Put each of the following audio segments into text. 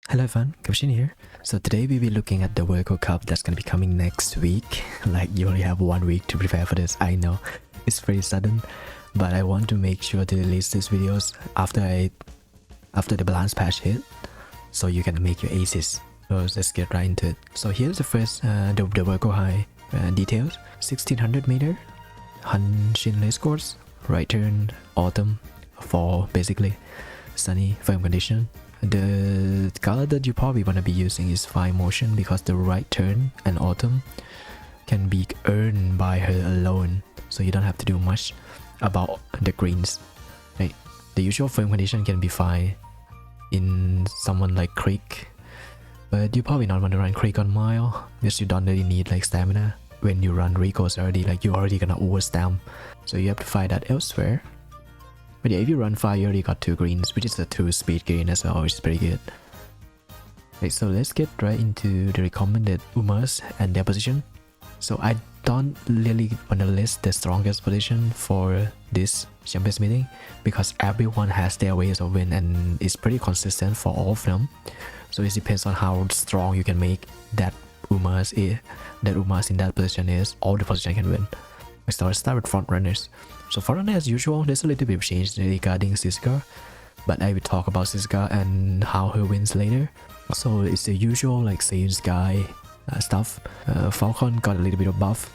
Hello everyone, Kavshin here. So today we'll be looking at the Virgo Cup that's gonna be coming next week. Like you only have 1 week to prepare for this. I know it's very sudden, but I want to make sure to release these videos after the balance patch hit, so you can make your aces. So let's get right into it. So here's the first the Virgo High details: 1600-meter, Hanshin race course, right turn, autumn, fall, basically sunny, firm condition. The color that you probably want to be using is fine motion, because the right turn and autumn can be earned by her alone, so you don't have to do much about the greens, right? The usual firm condition can be fine in someone like Creek, but you probably not want to run Creek on mile, because you don't really need like stamina. When you run Rico's already, like you're already gonna overstam, so you have to find that elsewhere. But yeah, if you run 5, you already got 2 greens, which is a 2-speed green as well, which is pretty good. Okay, so let's get right into the recommended Umas and their position. So I don't really want to list the strongest position for this Champions meeting, because everyone has their ways of win and it's pretty consistent for all of them. So it depends on how strong you can make that Umas in that position is. All the position can win. Let's start with front runners. So front runner, as usual, there's a little bit of change regarding Siska, but I will talk about Siska and how her wins later. So it's the usual like same Sky stuff. Falcon got a little bit of buff.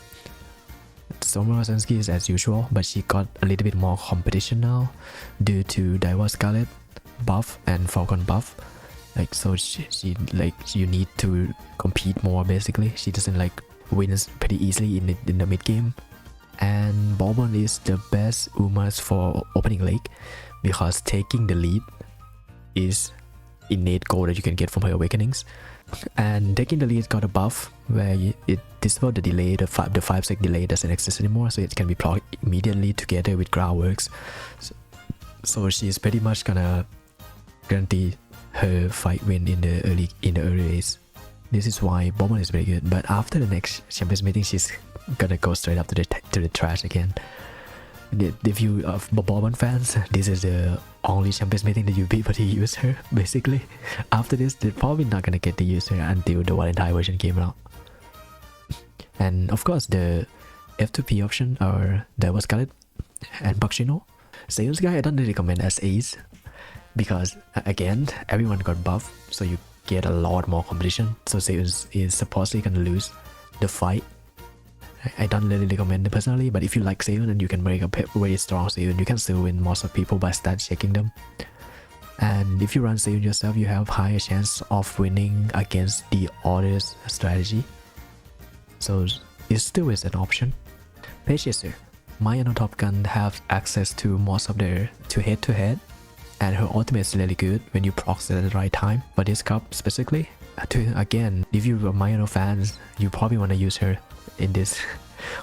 Somorasensky is as usual, but she got a little bit more competition now due to Daiwa Scarlet buff and Falcon buff. Like, so she like, you need to compete more basically. She doesn't like wins pretty easily in the mid game. And Bourbon is the best Umas for opening lake, because taking the lead is innate goal that you can get from her awakenings. And taking the lead got a buff where it disabled the delay, the 5-sec delay doesn't exist anymore, so it can be procced immediately together with groundworks. So she's pretty much gonna guarantee her fight win in the early race. This is why Bourbon is very good. But after the next Champions meeting, she's gonna go straight up to the trash again. The view of Bourbon fans, this is the only Champions meeting that you'll be able to use her, basically. After this, they're probably not gonna get to use her until the Valentine version came out. And of course, the F2P option are Daiwa Scarlet and Bakshino. Sales guy, I don't really recommend as ace, because again, everyone got buff, so you get a lot more competition. So Sales is supposedly gonna lose the fight. I don't really recommend it personally, but if you like Seiyun and you can make a very strong Seiyun, you can still win most of people by start checking them. And if you run Seiyun yourself, you have higher chance of winning against the other's strategy. So it still is an option. Page Chaser, Maya no Top Gun have access to most of their head-to-head, and her ultimate is really good when you proc it at the right time. For this cup specifically, again, if you're a Mayano fans, you probably want to use her in this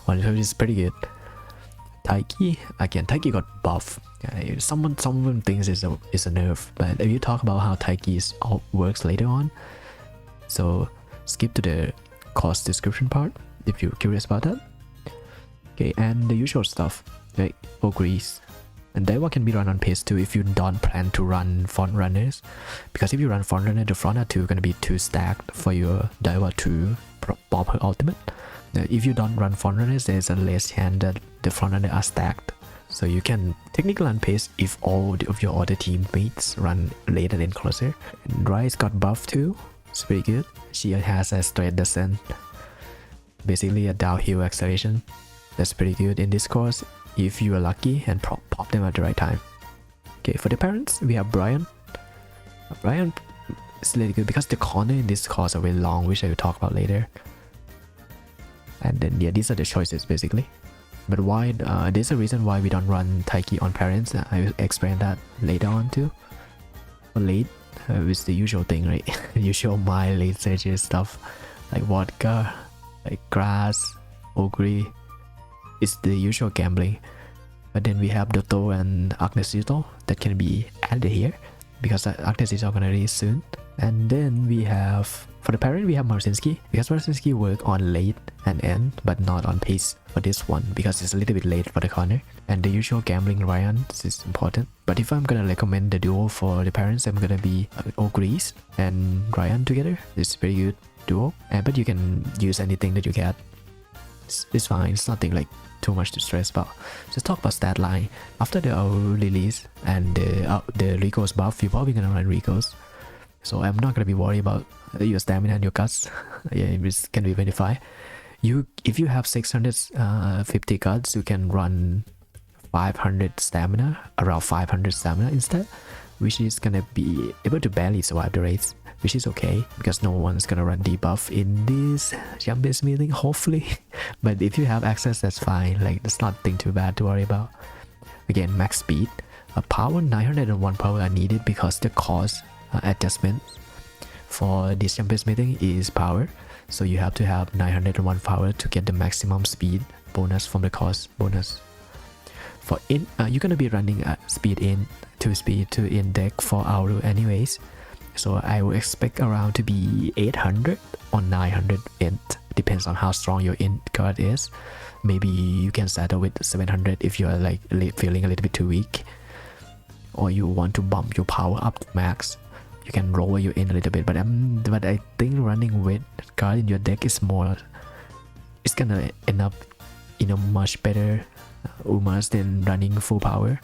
one. Her is pretty good. Taiki, again, Taiki got buff. Someone thinks it's a nerf, but if you talk about how Taiki works later on, so skip to the cost description part if you're curious about that. Okay, and the usual stuff like Ogrees. And that one can be run on pace too if you don't plan to run front runners, because if you run front runner, the front runner 2 gonna be too stacked for your Daiwa to bomb her ultimate. If you don't run front runners, there's a less chance that the front runner are stacked, so you can technically run pace if all of your other teammates run later than closer. And Rice got buff too, it's pretty good. She has a straight descent, basically a downhill acceleration. That's pretty good in this course if you are lucky and pop them at the right time. Okay, for the parents, we have Brian. Brian is really good because the corner in this course are very long, which I will talk about later. And then yeah, these are the choices basically. But why there's a reason why we don't run Taiki on parents. I will explain that later on too. For late, it's the usual thing, right? Usual my late surgery stuff like vodka, like grass, ogre. It's the usual gambling. But then we have Dotto and Agnesito that can be added here, because Agnesito are gonna release soon. And then we have, for the parent, we have Marcinski, because Marcinski work on late and end, but not on pace for this one, because it's a little bit late for the corner. And the usual gambling Ryan is important. But if I'm gonna recommend the duo for the parents, I'm gonna be Ogrees and Ryan together. It's very good duo. But you can use anything that you get. It's fine, it's nothing like too much to stress about. Just talk about stat line. After the release and the Rico's buff, you're probably gonna run Rico's. So I'm not gonna be worried about your stamina and your guts. Yeah, it can be verified. If you have 650 guts, you can run 500 stamina, around 500 stamina instead, which is gonna be able to barely survive the race, which is okay because no one's gonna run debuff in this jump-based meeting, hopefully. But if you have access, that's fine. Like, there's nothing too bad to worry about. Again, max speed, power 901 power are needed because the cost adjustment for this jump-based meeting is power. So you have to have 901 power to get the maximum speed bonus from the cost bonus. For in, you're gonna be running speed in to in deck for Auru anyways. So I will expect around to be 800 or 900 int. Depends on how strong your int card is. Maybe you can settle with 700 if you are like feeling a little bit too weak, or you want to bump your power up to max. You can lower your int a little bit, but I think running with card in your deck is more. It's gonna end up in a much better Umas than running full power.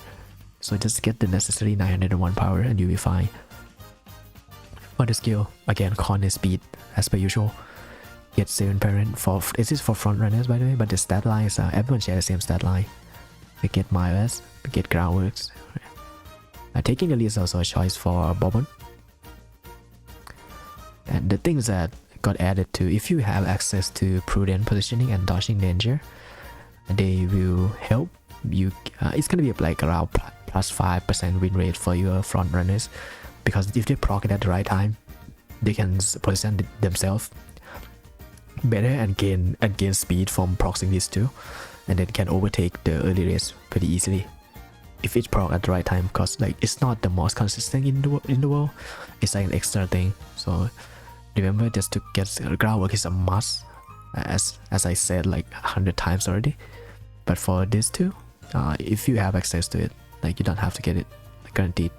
So just get the necessary 901 power and you'll be fine. For the skill, again, corner speed as per usual. Get 7 parent for this is for front runners by the way, but the stat lines everyone share the same stat line. We get Miles, we get Groundworks. Taking the lead is also a choice for Bourbon. And the things that got added to, if you have access to prudent positioning and dodging danger, they will help you. It's gonna be like around plus 5% win rate for your front runners, because if they proc it at the right time, they can position themselves better and gain speed from proxing these two, and then can overtake the early race pretty easily if it's proc at the right time. Because like it's not the most consistent in the world, it's like an extra thing. So remember, just to get groundwork is a must, as I said like 100 times already. But for this two, if you have access to it, like you don't have to get it guaranteed.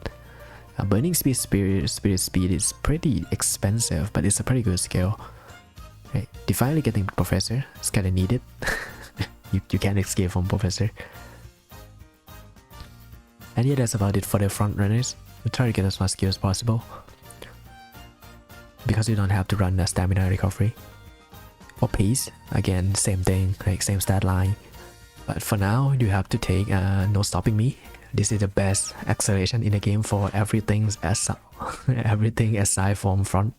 Burning speed, spirit speed is pretty expensive, but it's a pretty good skill. Right? Finally getting Professor, it's kinda needed. you can't escape from Professor. And yeah, that's about it for the front runners. We try to get as much skill as possible, because you don't have to run a stamina recovery. For pace, again, same thing, like same stat line. But for now, you have to take No Stopping Me. This is the best acceleration in the game for everything everything aside from front.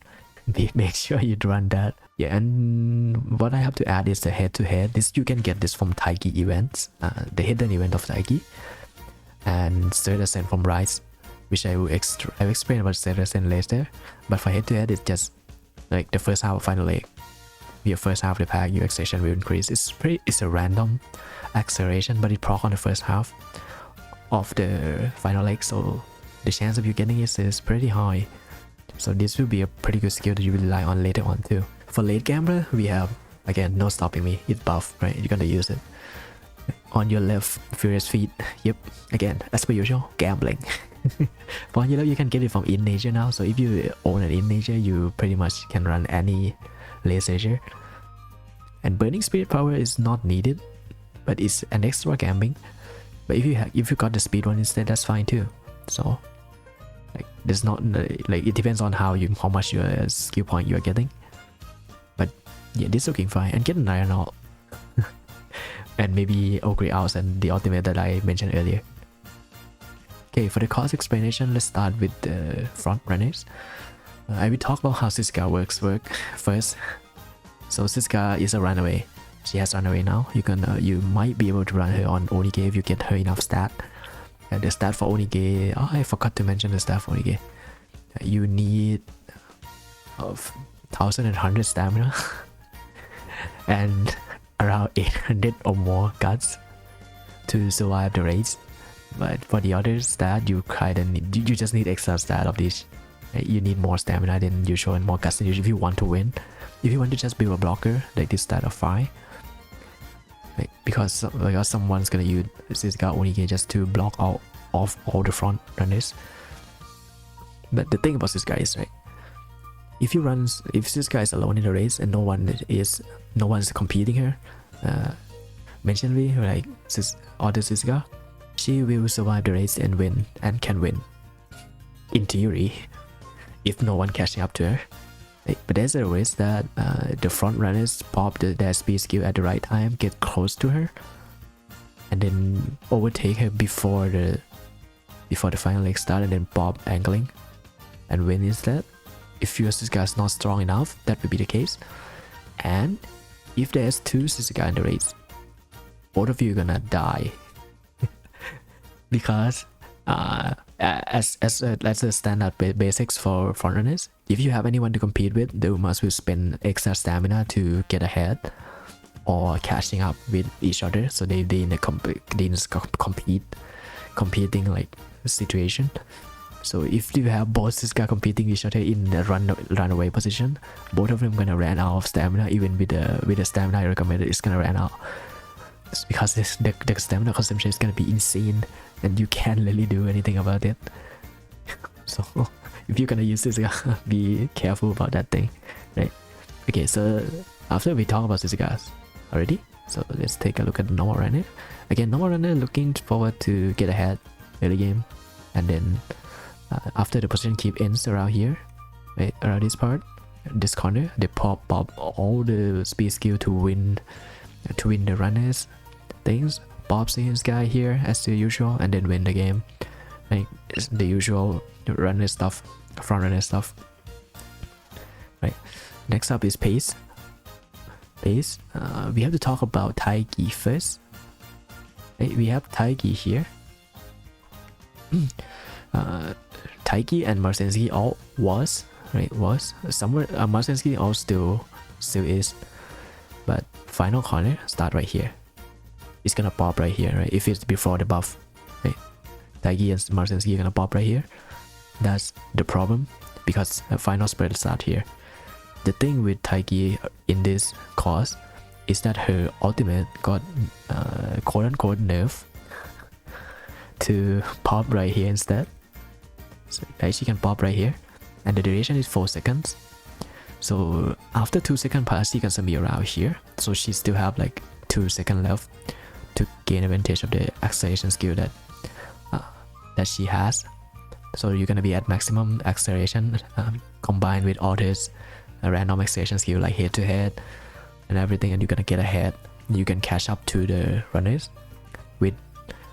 Make sure you run that. Yeah, and what I have to add is the head-to-head. This you can get this from Taiki events, the hidden event of Taiki, and Straight Ascent from Rise, which I will explain about Straight Ascent later. But for head-to-head, it's just like the first half of final leg. Your first half of the pack, your acceleration will increase. It's a random acceleration, but it proc on the first half of the final leg, so the chance of you getting it is pretty high. So this will be a pretty good skill that you will rely on later on too. For late gambler, we have again No Stopping Me. It's buff, right? You're gonna use it. On your left, Furious Feet. Yep, again, as per usual, gambling. But on your left, you can get it from In Nature now. So if you own an In Nature, you pretty much can run any laser. And Burning Spirit power is not needed, but it's an extra gambling. But if you got the speed one instead, that's fine too. So like there's not like, it depends on how much your skill point you are getting. But yeah, this is looking fine. And get an Iron Out. And maybe Ogre Outs and the ultimate that I mentioned earlier. Okay, for the cost explanation, let's start with the front runners. I will talk about how Siska work first. So Siska is a runaway. She has runaway now. You might be able to run her on Onige if you get her enough stat. The stat for Onige, I forgot to mention the stat for Onige. You need 1,100 stamina and around 800 or more guts to survive the race. But for the other stat, you just need extra stat of this. right? You need more stamina than usual and more guts than usual if you want to win. If you want to just build a blocker like this, that are fine. Right? Because someone's gonna use Shizuka Onige just to block out off all the front runners. But the thing about this guy is, right, if this guy is alone in the race and no one is competing her, mentionably like other Shizuka, she will survive the race and win, and can win in theory if no one catching up to her. Right? But there's a risk that the front runners pop their speed skill at the right time, get close to her, and then overtake her before the final leg start, and then pop angling and win instead. If your Shizuka is not strong enough, that would be the case. And if there's two Shizuka in the race, both of you are gonna die. Because as a standard basics for frontrunners, if you have anyone to compete with, they must will spend extra stamina to get ahead or catching up with each other, so they in a competing like situation. So if you have both Shizuka competing with each other in the runaway position, both of them gonna run out of stamina. Even with the stamina I recommended, it's gonna run out. It's because the stamina consumption is gonna be insane, and you can't really do anything about it. So if you're gonna use Shizuka, be careful about that thing, right? Okay, so after we talk about Shizukas already, so let's take a look at the normal runner. Again, normal runner looking forward to get ahead early game, and then after the position keep ends around here, right, around this part, this corner, they pop all the speed skill to win the runners things. Pop this guy here as the usual, and then win the game. Like it's the usual runner stuff, front runner stuff. Right. Next up is pace. Pace. We have to talk about Taiki first. Right, we have Taiki here. Taiki and Marsensky all was somewhere. Marsensky all still is, but final corner start right here. It's gonna pop right here, right? If it's before the buff, right? Taiki and Marsensky are gonna pop right here. That's the problem, because the final spread start here. The thing with Taiki in this course is that her ultimate got quote unquote nerf to pop right here instead. So she can pop right here, and the duration is 4 seconds. So after 2 seconds pass, she can be around here. So she still have like 2 seconds left to gain advantage of the acceleration skill that she has. So you're gonna be at maximum acceleration combined with all this random acceleration skill like head to head and everything, and you're gonna get ahead. You can catch up to the runners with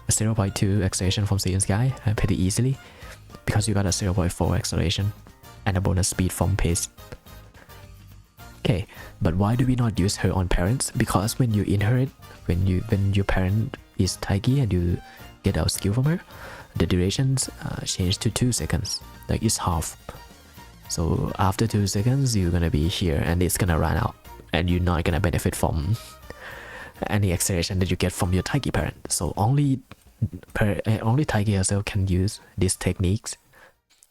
a 0.2 acceleration from Sea and Sky pretty easily, because you got a 0.4 acceleration and a bonus speed from pace. Okay, but why do we not use her on parents? Because when you inherit, when your parent is Taiki and you get our skill from her, the durations change to 2 seconds, like it's half. So after 2 seconds, you're gonna be here and it's gonna run out, and you're not gonna benefit from any acceleration that you get from your Taiki parent. So only Taiki herself can use these techniques,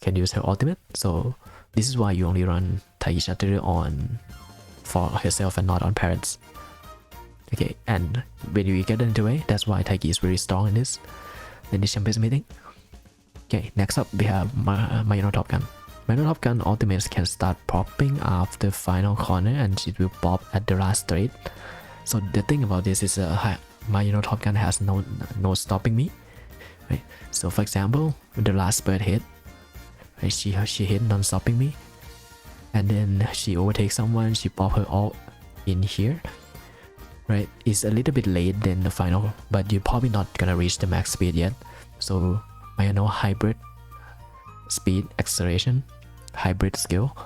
can use her ultimate. So this is why you only run Taiki Shatter on for herself and not on parents. Okay, and when you get into way, that's why Taiki is very strong in this champions meeting. Okay, next up we have Mayano Top Gun. Mayano Top Gun ultimates can start popping after final corner, and it will pop at the last straight. So the thing about this is Mayano Top Gun has no stopping me, right? So for example, the last spurt hit, right, she hit non-stopping me, and then she overtakes someone, she pop her ult in here, right? It's a little bit late than the final, but you're probably not gonna reach the max speed yet. So Mayano hybrid speed acceleration, hybrid skill,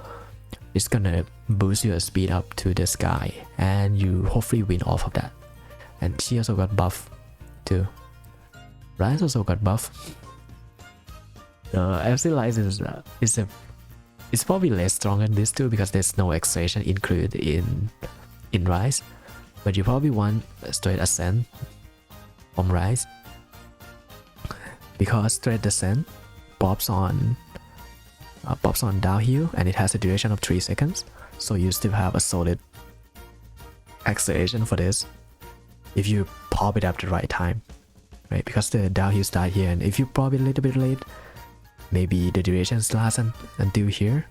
it's gonna boost your speed up to the sky, and you hopefully win off of that. And she also got buff too. Rise also got buff. FC Lies it's probably less strong than this too, because there's no acceleration included in Rise. But you probably want straight ascent from Rise, because straight ascent pops on pops on downhill, and it has a duration of 3 seconds, so you still have a solid acceleration for this if you pop it at the right time, right? Because the downhill start here, and if you pop it a little bit late, maybe the duration lasts until here,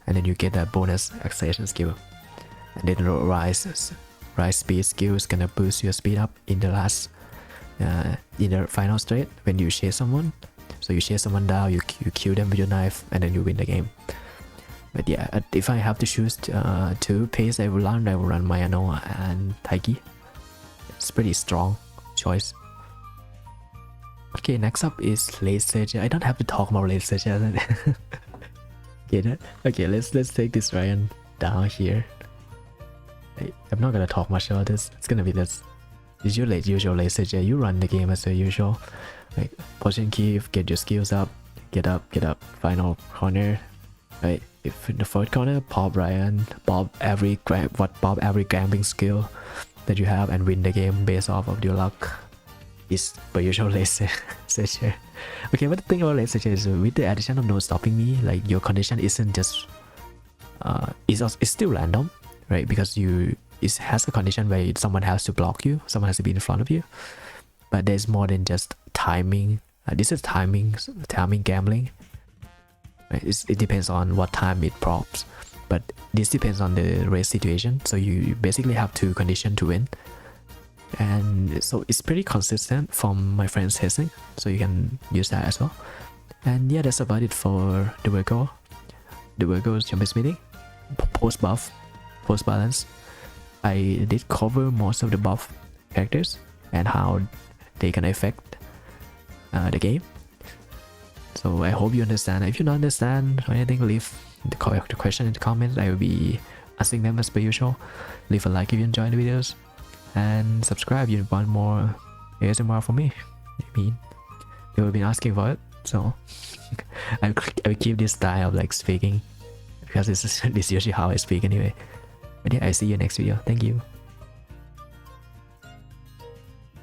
and then you get that bonus acceleration skill. And then the rise speed skill is gonna boost your speed up in the last in the final straight when you chase someone. So you chase someone down, you kill them with your knife, and then you win the game. But yeah, if I have to choose two pace I will run Mayano and Taiki. It's pretty strong choice. Okay, next up is late stage. I don't have to talk about late stage. Get it? Okay, let's take this Ryan down here. I'm not gonna talk much about this. It's gonna be this usual late stage. You run the game as usual. Like position keep, get your skills up, get up, final corner. Right, if in the first corner, pop Ryan, pop every gambling skill that you have, and win the game based off of your luck. Is per usual late stage. Okay, but the thing about late stage is with the addition of no stopping me, like your condition isn't just it's still random, right? Because it has a condition where someone has to block you, someone has to be in front of you. But there's more than just timing. This is timing gambling. Right? It depends on what time it props, but this depends on the race situation. So you basically have 2 conditions to win, and so it's pretty consistent from my friend's testing. So you can use that as well. And yeah, that's about it for the Virgo. The Virgo's Champions meeting. Post buff, post balance. I did cover most of the buff characters and how they can affect the game. So I hope you understand. If you don't understand or anything, leave the question in the comments. I will be answering them as per usual. Leave a like if you enjoy the videos, and subscribe if you want more ASMR from me. I mean, people have been asking for it, so I will keep this style of like speaking, because this is usually how I speak anyway. But yeah, I see you next video. Thank you.